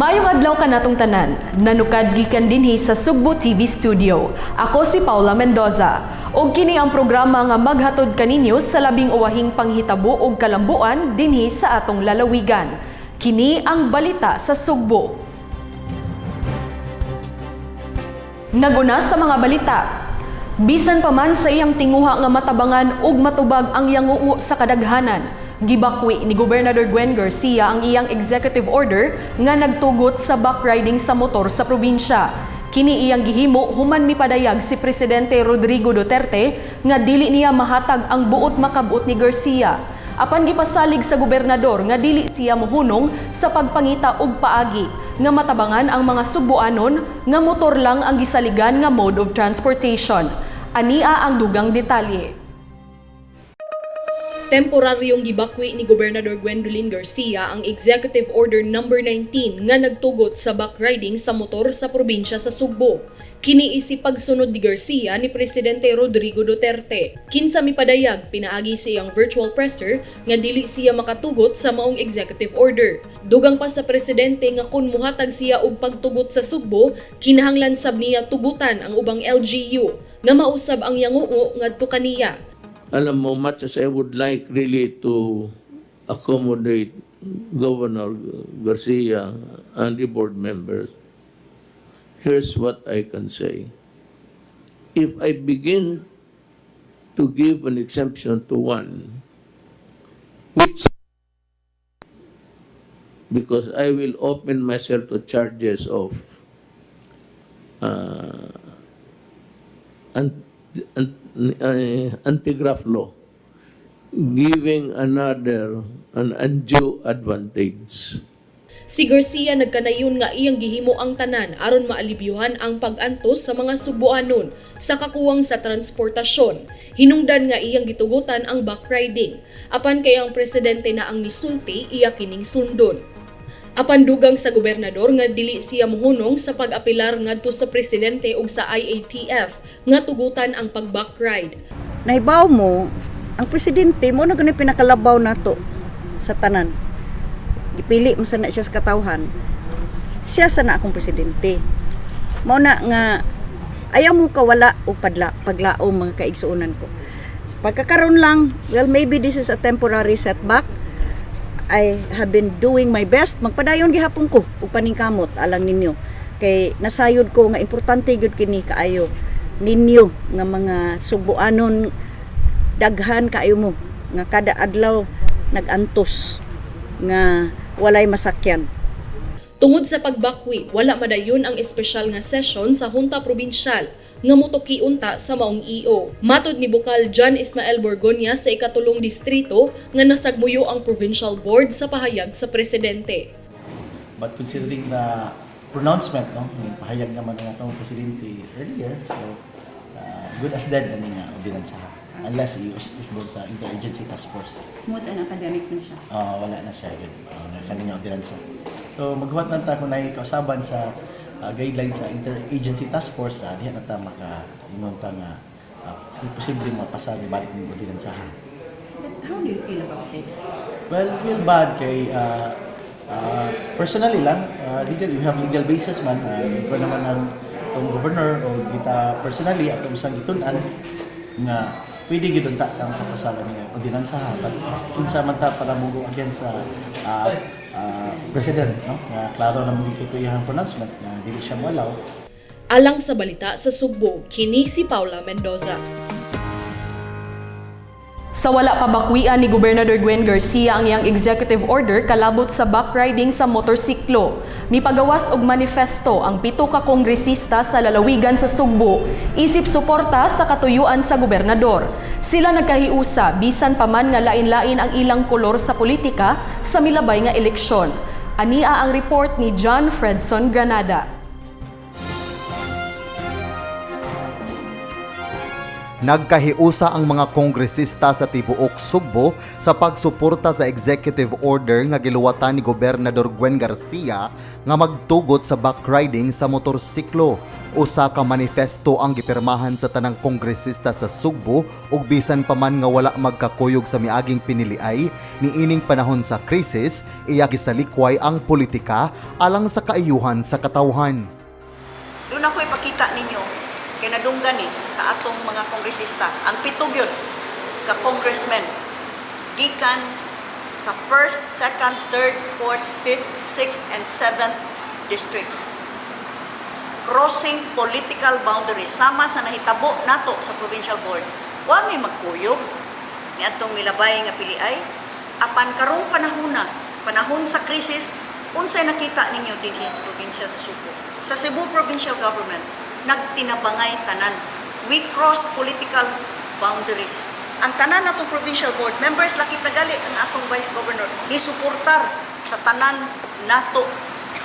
Mayong adlaw kanatong tanan, nanukad gikan dinhi sa Sugbo TV Studio. Ako si Paula Mendoza. Og kini ang programa nga maghatod kaninyo sa labing uwahing panghitabo og kalambuan dinhi sa atong lalawigan. Kini ang balita sa Sugbo. Naguna sa mga balita. Bisan pa man sa iyang tinguha nga matabangan ug matubag ang yanguo sa kadaghanan, gibakwi ni Gobernador Gwen Garcia ang iyang executive order nga nagtugot sa backriding sa motor sa probinsya. Kini iyang gihimo human mipadayag si Presidente Rodrigo Duterte nga dili niya mahatag ang buot makabut ni Garcia. Apan gipasalig sa gobernador nga dili siya mohunong sa pagpangita og paagi nga matabangan ang mga Sugboanon nga motor lang ang gisaligan nga mode of transportation. Ania ang dugang detalye. Temporaryong gibakwi ni Gobernador Gwendolyn Garcia ang Executive Order No. 19 nga nagtugot sa backriding sa motor sa probinsya sa Sugbo. Kini isip pagsunod ni Garcia ni Presidente Rodrigo Duterte. Kinsa mipadayag pinaagi siyang virtual presser nga dili siya makatugot sa maong executive order. Dugang pa sa presidente nga kun muhatag siya og pagtugot sa Sugbo, kinahanglan sab niya tugutan ang ubang LGU nga mausab ang yanguo ngadto kaniya. Alam mo, much as I would like really to accommodate Governor Garcia and the board members, here's what I can say. If I begin to give an exemption to one, which, because I will open myself to charges of anti-graft law, giving another an undue advantage. Si Garcia nagkanayon nga iyang gihimo ang tanan aron maalibyuhan ang pag-antos sa mga Sugboanon sa kakuwang sa transportasyon. Hinungdan nga iyang gitugutan ang backriding. Apan kay ang presidente na ang nisulti, iya kining sundon. Apan dugang sa gobernador nga dili siya mohunong sa pag-apilar ngadto sa presidente ug sa IATF nga tugutan ang pag-backride. Naibaw mo, ang presidente mo na ganun pinakalabaw nato sa tanan. Gipili mo sana siya sa katawhan. Siya sana akong presidente. Mao na nga ayaw mo kawala o paglaom mga kaigsuonan ko. Pagkakaroon lang, well, maybe this is a temporary setback. I have been doing my best. Magpadayon gihapon ko ug paningkamot alang ninyo. Kay nasayod ko nga importante gyud kini kaayo ninyo nga mga Sugboanon, daghan kaayo mo nga kada adlaw nagantos nga walay masakyan. Tungod sa pagbakwi, wala madayon ang espesyal nga session sa Hunta Probinsyal nga motokiunta sa maong EO. Matod ni Bukal John Ismael Borgonya sa ikatulong distrito nga nasagmuyo ang provincial board sa pahayag sa presidente. But considering the pronouncement, pahayag naman ng atong presidente earlier, so good as dead na nga ordinansa. Unless i-usbon sa interagency task force. Mood ang academic na siya? Wala na siya yun. Kanina ordinansa. So maghuwat lang ta kung naikausaban sa guidelines sa interagency task force, diyan na ta maka-ingon ta nga posible mapasa ni balik ng ordinansahan. But how do you feel about it? Well, feel bad kay personally lang, we have legal basis man. Ikaw naman ang governor o kita personally at usang itunan nga pwede gyud ta kang kapasalan ni ordinansahan. But kinsa man ta para mugo against sa president, no? Nga klaro na muli kay iyang pronouncement na dili siya moalaw. Alang sa balita sa Sugbo, kini si Paula Mendoza. Sa wala pabakwian ni Gobernador Gwen Garcia ang iyang executive order kalabot sa backriding sa motorsiklo. Mipagawas og manifesto ang 7 ka kongresista sa lalawigan sa Sugbo, isip suporta sa katuyuan sa gobernador. Sila nagkahiusa bisan pa man nga lain-lain ang ilang kolor sa politika sa milabay nga eleksyon. Ania ang report ni John Fredson Granada. Nagkahiusa ang mga kongresista sa tibuok Sugbo sa pagsuporta sa executive order nga giluwatan ni Gobernador Gwen Garcia nga magtugot sa backriding sa motorsiklo. Usa ka manifesto ang gipirmahan sa tanang kongresista sa Sugbo ug bisan pa man nga wala magkakuyog sa miaging piniliay niining panahon sa krisis, iya gisalikway ang politika alang sa kaayuhan sa katawhan. Doon ako ipakita ninyo kay nadunggan sa atong mga kongresista. Ang pitog yun, ka congressmen, gikan sa 1st, 2nd, 3rd, 4th, 5th, 6th, and 7th districts. Crossing political boundaries. Sama sa nahitabo nato sa provincial board. Wa may magkuyog ni atong milabay nga piliay. Apan karong panahon sa krisis, unsay nakita ninyo dinhi sa probinsya sa Sugbo. Sa Cebu Provincial Government, nagtinabangay tanan. We crossed political boundaries. Ang tanan natong provincial board members, lakip na gali ang atong vice governor, isuportar sa tanan nato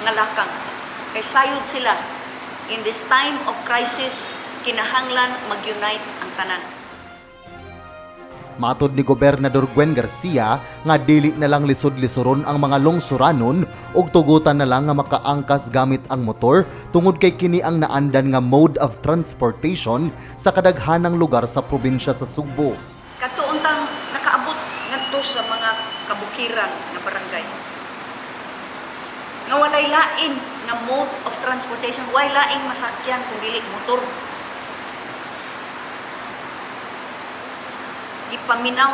nga lakang. Kay sayod sila. In this time of crisis, kinahanglan mag-unite ang tanan. Matod ni Gobernador Gwen Garcia nga dili na lang lisod-lisoron ang mga lungsuranon ug tugutan na lang nga makaangkas gamit ang motor tungod kay kini ang naandan nga mode of transportation sa kadaghanang lugar sa probinsya sa Sugbo. Katuuntang nakaabot ngadto sa mga kabukiran nga barangay. Nga walay lain nga mode of transportation, walay laing masakyan kung dili motor. Ipaminaw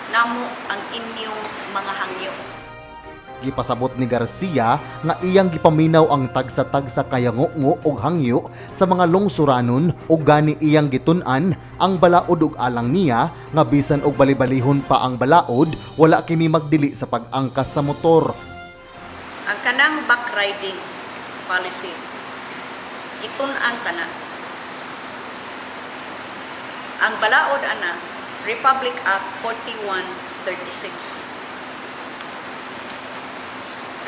namo ang inyong mga hangyo. Gipasabot ni Garcia nga iyang gipaminaw ang tagsa-tagsa kayango-ngo ug hangyo sa mga lungsuranon ug gani iyang gitun-an ang balaod ug alang niya nga bisan og balibalihon pa ang balaod wala kini magdili sa pag-angkas sa motor. Ang kanang backriding policy itun-an tanan. Ang balaod ana, Republic Act 4136.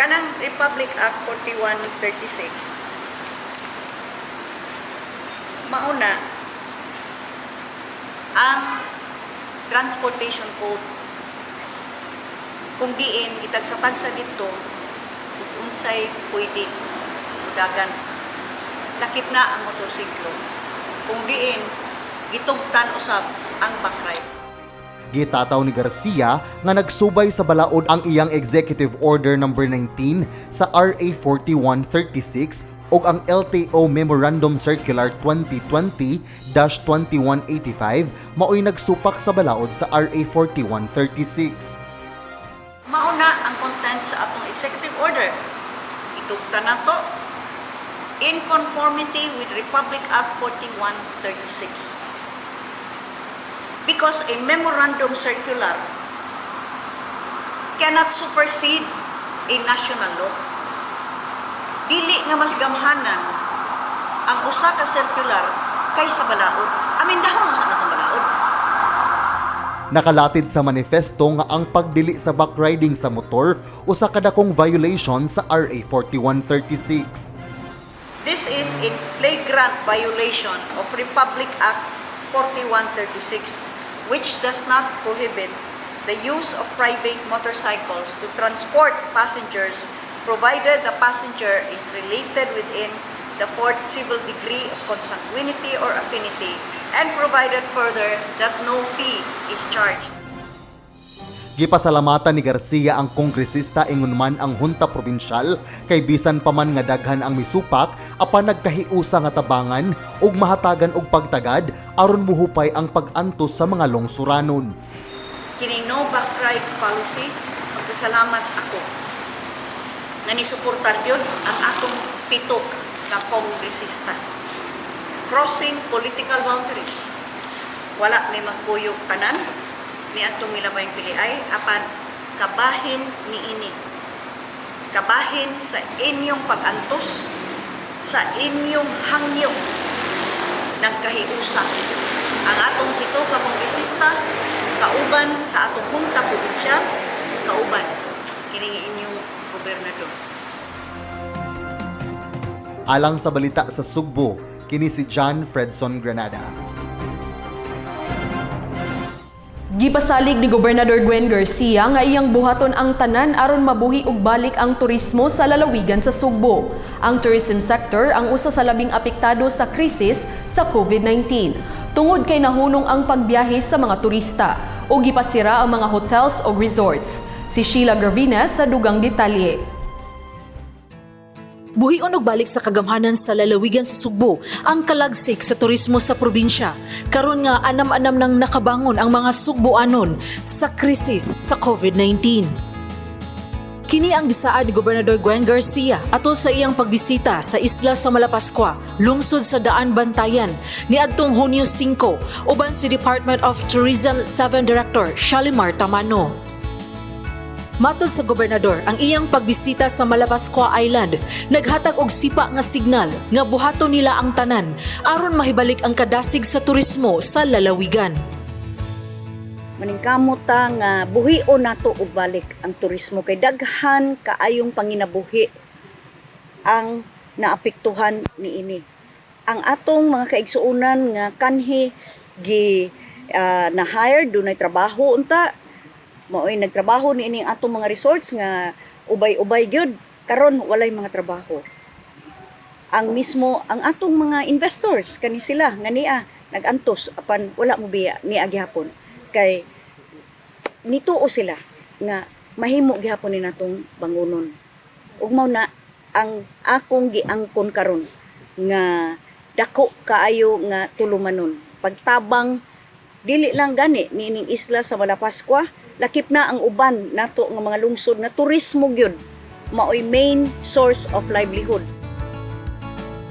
Kanang Republic Act 4136, mauna, ang Transportation Code, kung diin, gitagsatagsa dito, kung unsay pwede, udagan, lakip na ang motorsiklo. Kung diin, gitugtan usab ang backride. Gitataw ni Garcia nga nagsubay sa balaod ang iyang Executive Order No. 19 sa RA 4136 ug ang LTO Memorandum Circular 2020-2185 maoy nagsupak sa balaod sa RA 4136. Mauna ang content sa atong executive order. Itugtan nato in conformity with Republic Act 4136. Because a memorandum circular cannot supersede a national law. Dili nga mas gamhanan ang usa ka circular kaysa balaod. Amin dahon sa natong balaod. Nakalatid sa manifesto nga ang pagdili sa backriding sa motor usa ka dakong violation sa RA 4136. This is a flagrant violation of Republic Act 4136, which does not prohibit the use of private motorcycles to transport passengers provided the passenger is related within the fourth civil degree of consanguinity or affinity and provided further that no fee is charged. Gipasalamatan ni Garcia ang kongresista ingon man ang hunta probinsyal kay bisan pa man nga daghan ang misupak apan nagkahiusa nga tabangan ug mahatagan og pagtagad aron muhupay ang pag-antos sa mga lungsuranon. Kini no backride policy, magpasalamat ako na nisuportar yun ang atong pito na kongresista. Crossing political boundaries. Wala may magkuyog tanan ni atong milabayng piliay, apan kabahin niini. Kabahin sa inyong pag-antos, sa inyong hangyo nagkahiusa. Ang atong pito ka kongresista, kauban sa atong hunta probinsyal, kauban kini inyong gobernador. Alang sa balita sa Sugbo, kini si John Fredson Granada. Gipasalig ni Gobernador Gwen Garcia nga iyang buhaton ang tanan aron mabuhi og balik ang turismo sa lalawigan sa Sugbo. Ang tourism sector ang usa sa labing apektado sa krisis sa COVID-19. Tungod kay nahunong ang pagbiyahe sa mga turista o gipasira ang mga hotels o resorts. Si Sheila Gravina sa dugang detalye. Buhion og balik sa kagamhanan sa lalawigan sa Sugbo ang kalagsik sa turismo sa probinsya. Karon nga anam-anam nang nakabangon ang mga Sugboanon sa krisis sa COVID-19. Kini ang gisaad ni Gobernador Gwen Garcia atol sa iyang pagbisita sa isla sa Malapascua, lungsod sa Daan Bantayan, niadtong Hunyo 5, uban si Department of Tourism 7 Director Shalimar Tamano. Matod sa gobernador, ang iyang pagbisita sa Malapascua Island naghatag og sipa nga signal nga buhaton nila ang tanan aron mahibalik ang kadasig sa turismo sa lalawigan. Maningkamot ta nga buhion nato og balik ang turismo kay daghan kaayong panginabuhi ang naapektuhan niini. Ang atong mga kaigsuonan nga kanhi na hire dunay trabaho unta mao'y nagtrabaho niini ang atong mga resorts nga ubay-ubay gyud karon walay mga trabaho. Ang atong mga investors kani sila nga niya nagantos apan wala mo biya niya gihapon kay nituo sila nga mahimo gihapon ni natong bangunon. Ug mao na ang akong giangkon karon nga dako kaayo nga tulumanon pagtabang dili lang gani niining isla sa Malapascua, lakip na ang uban nato nga mga lungsod na turismo gyud maoy main source of livelihood.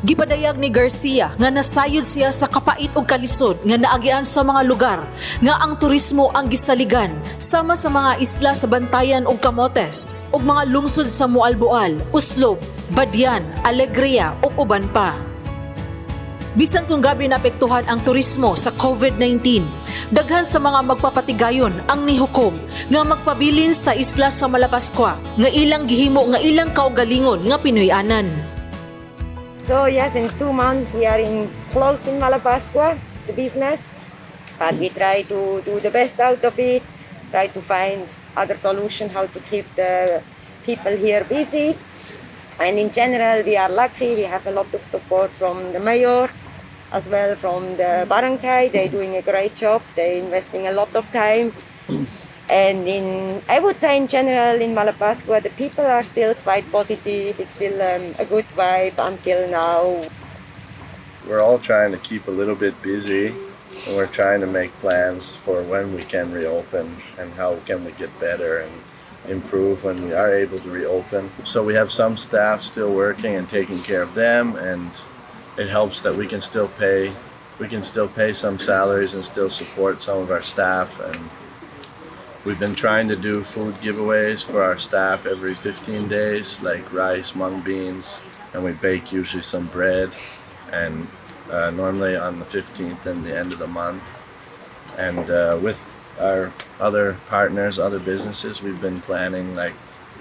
Gipadayag ni Garcia nga nasayod siya sa kapait ug kalisod nga naagian sa mga lugar nga ang turismo ang gisaligan sama sa mga isla sa Bantayan ug Camotes ug mga lungsod sa Mualboal, Uslob, Badian, Alegria ug uban pa. Bisan kung grabe naapektuhan ang turismo sa COVID-19, daghan sa mga magpapatigayon ang nihukom nga magpabilin sa isla sa Malapascua nga ilang gihimo nga ilang kaugalingon nga Pinoyanan. So yeah, since 2 months we are closed in Malapascua, the business, but we try to do the best out of it, try to find other solution how to keep the people here busy. And in general, we are lucky, we have a lot of support from the mayor, as well from the barangay. They're doing a great job, they're investing a lot of time. And I would say in general in Malapascua, the people are still quite positive. It's still a good vibe until now. We're all trying to keep a little bit busy, and we're trying to make plans for when we can reopen and how can we get better and improve when we are able to reopen. So we have some staff still working and taking care of them, and it helps that we can still pay some salaries and still support some of our staff. And we've been trying to do food giveaways for our staff every 15 days, like rice, mung beans, and we bake usually some bread, and normally on the 15th and the end of the month. And with our other partners, other businesses, we've been planning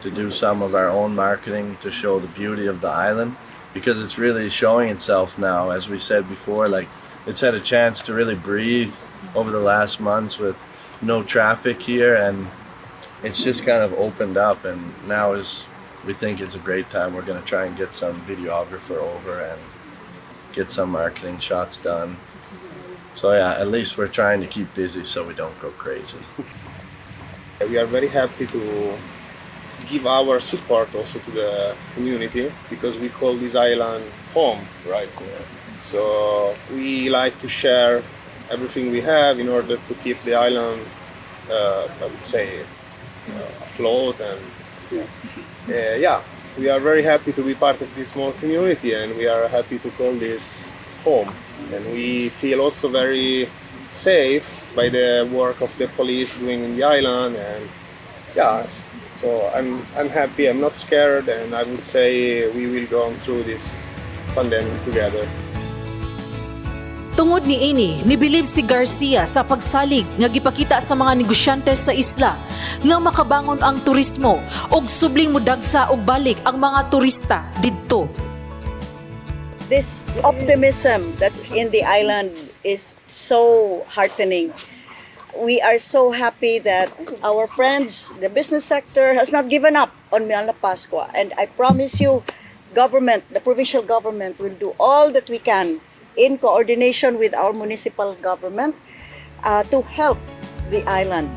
to do some of our own marketing to show the beauty of the island, because it's really showing itself now. As we said before, it's had a chance to really breathe over the last months with no traffic here, and it's just kind of opened up, and now we think it's a great time. We're going to try and get some videographer over and get some marketing shots done. So yeah, at least we're trying to keep busy so we don't go crazy. We are very happy to give our support also to the community, because we call this island home, right? So we like to share everything we have in order to keep the island, I would say, afloat. And we are very happy to be part of this small community, and we are happy to call this home. And we feel also very safe by the work of the police doing in the island. And so I'm happy, I'm not scared, and I would say we will go on through this pandemic together. Tungod ni ini, nibilib si Garcia sa pagsalig nga gipakita sa mga negosyante sa isla nga makabangon ang turismo ug subling modagsa og balik ang mga turista didto. This optimism that's in the island is so heartening. we are so happy that our friends, the business sector, has not given up on Malapascua. And I promise you, government, the provincial government, will do all that we can in coordination with our municipal government to help the island.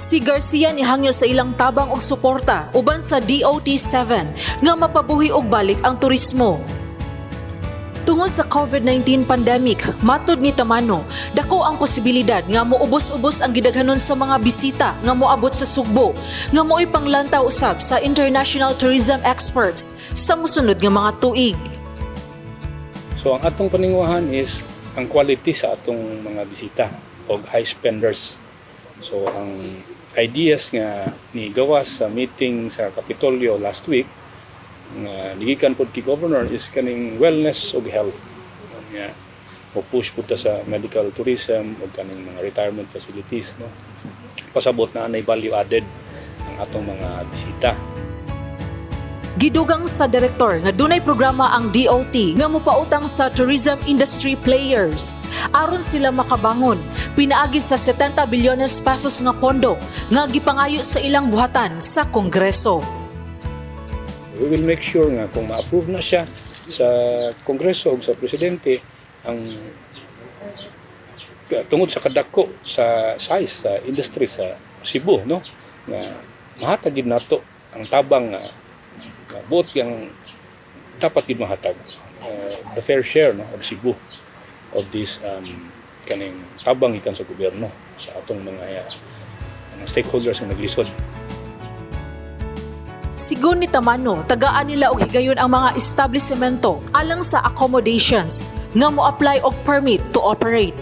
Si Garcia nihangyo sa ilang tabang og suporta uban sa DOT-7 nga mapabuhi og balik ang turismo. Tungod sa COVID-19 pandemic, matud ni Tamano, dako ang posibilidad nga moubos-ubos ang gidaghanon sa mga bisita nga moabot sa Sugbo, nga mo'y panglantaw usab sa international tourism experts sa mosunod nga mga tuig. So ang atong paninguhan is ang quality sa atong mga bisita o high spenders. So ang ideas nga ni gawas sa meeting sa Kapitolyo last week nga nigikan pod kay governor is kaning wellness ug health. Nga o push pud ta sa medical tourism ug kaning mga retirement facilities, no. Pasabot na nay value added ang atong mga bisita. Gidugang sa direktor nga dunay programa ang DOT nga mopautang sa tourism industry players aron sila makabangon pinaagi sa 70 bilyones pesos nga pondo nga gipangayo sa ilang buhatan sa Kongreso. We will make sure nga kung ma-approve na siya sa Kongreso o sa Presidente ang tungod sa kadako sa size sa industry sa Cebu, no, nga mahatag gid nato ang tabang buot yang dapat gid mahatag the fair share, no, of Cebu of this kaning tabang ikan sa gobyerno sa atong mga stakeholders nga naglisod. Sigon ni Tamano, tagaan nila og higayon ang mga establishmento alang sa accommodations nga mo-apply og permit to operate.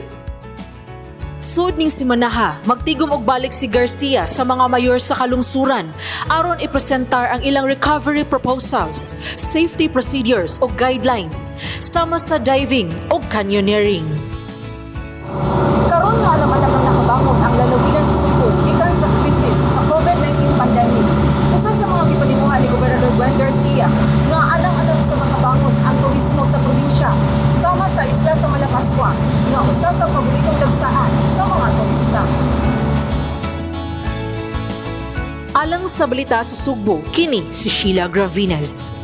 Sud ning si Manaha, magtigom og balik si Garcia sa mga mayor sa kalungsuran aron ipresentar ang ilang recovery proposals, safety procedures o guidelines sama sa diving o canyoneering. Karon nga naman ang nakabangon ang lalawigan sa Sugbo gikan sa krisis sa COVID-19 pandemic. Usa sa mga gipanimuha ni Gobernador Gwen Garcia nga alang-alang sa makabangon ang turismo sa probinsya sama sa isla sa Malapascua nga usa sa paboritong dagsaan sa mga turista. Alang sa balita sa Sugbo, kini si Sheila Gravinez.